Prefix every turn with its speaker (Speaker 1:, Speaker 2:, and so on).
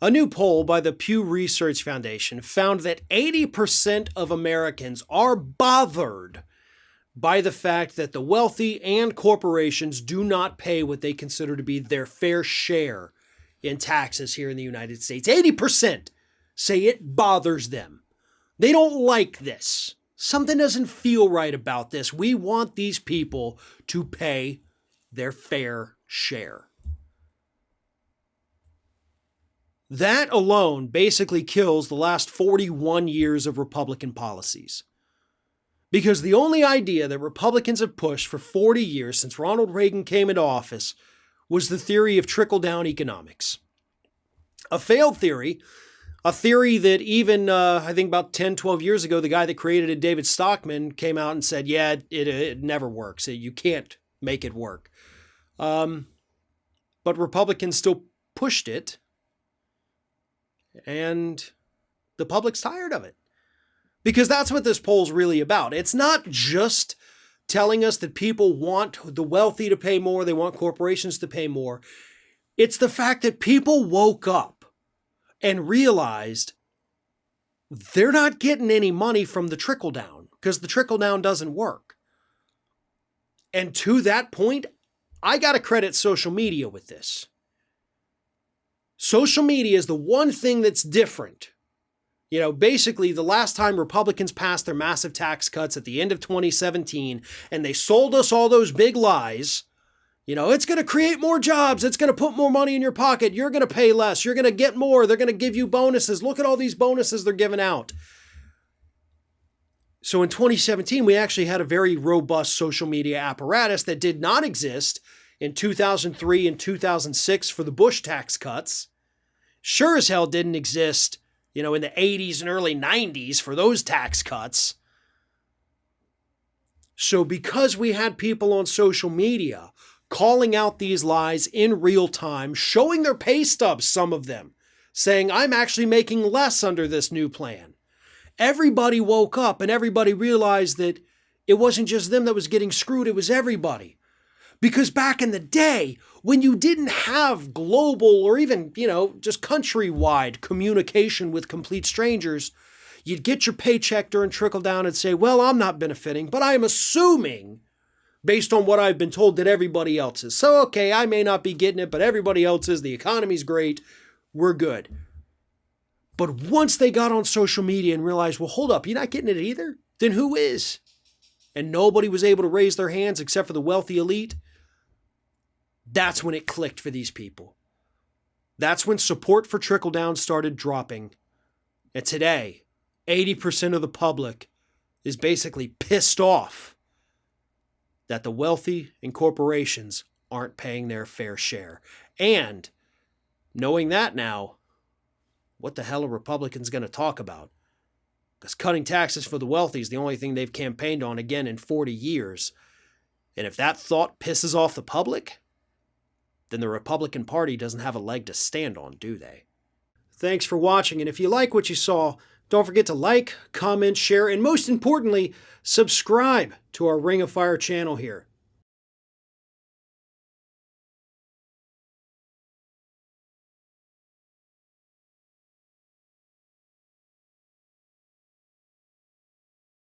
Speaker 1: A new poll by the Pew Research Foundation found that 80% of Americans are bothered by the fact that the wealthy and corporations do not pay what they consider to be their fair share in taxes here in the United States. 80% say it bothers them. They don't like this. Something doesn't feel right about this. We want these people to pay their fair share. That alone basically kills the last 41 years of Republican policies. Because the only idea that Republicans have pushed for 40 years since Ronald Reagan came into office was the theory of trickle-down economics. A failed theory, a theory that even, I think about 10, 12 years ago, the guy that created it, David Stockman, came out and said, yeah, it never works. You can't make it work. But Republicans still pushed it, and the public's tired of it. Because that's what this poll's really about. It's not just telling us that people want the wealthy to pay more, they want corporations to pay more. It's the fact that people woke up and realized they're not getting any money from the trickle down because the trickle down doesn't work. And to that point, I got to credit social media with this. Social media is the one thing that's different. You know, basically the last time Republicans passed their massive tax cuts at the end of 2017, and they sold us all those big lies, you know, it's going to create more jobs, it's going to put more money in your pocket, you're going to pay less, you're going to get more, they're going to give you bonuses, look at all these bonuses they're giving out. So in 2017, we actually had a very robust social media apparatus that did not exist in 2003 and 2006 for the Bush tax cuts. Sure as hell didn't exist, you know, in the 80s and early 90s for those tax cuts. So because we had people on social media calling out these lies in real time, showing their pay stubs, some of them, saying, I'm actually making less under this new plan. Everybody woke up and everybody realized that it wasn't just them that was getting screwed, it was everybody. Because back in the day, when you didn't have global or even, you know, just countrywide communication with complete strangers, you'd get your paycheck during trickle down and say, well, I'm not benefiting, but I'm assuming, based on what I've been told, that everybody else is. So, okay, I may not be getting it, but everybody else is. The economy's great. We're good. But once they got on social media and realized, well, hold up, you're not getting it either? Then who is? And nobody was able to raise their hands except for the wealthy elite. That's when it clicked for these people. That's when support for trickle-down started dropping. And today, 80% of the public is basically pissed off that the wealthy and corporations aren't paying their fair share. And knowing that now, what the hell are Republicans going to talk about? Because cutting taxes for the wealthy is the only thing they've campaigned on again in 40 years. And if that thought pisses off the public, then the Republican Party doesn't have a leg to stand on, do they? Thanks for watching, and if you like what you saw, don't forget to like, comment, share, and most importantly, subscribe to our Ring of Fire channel here.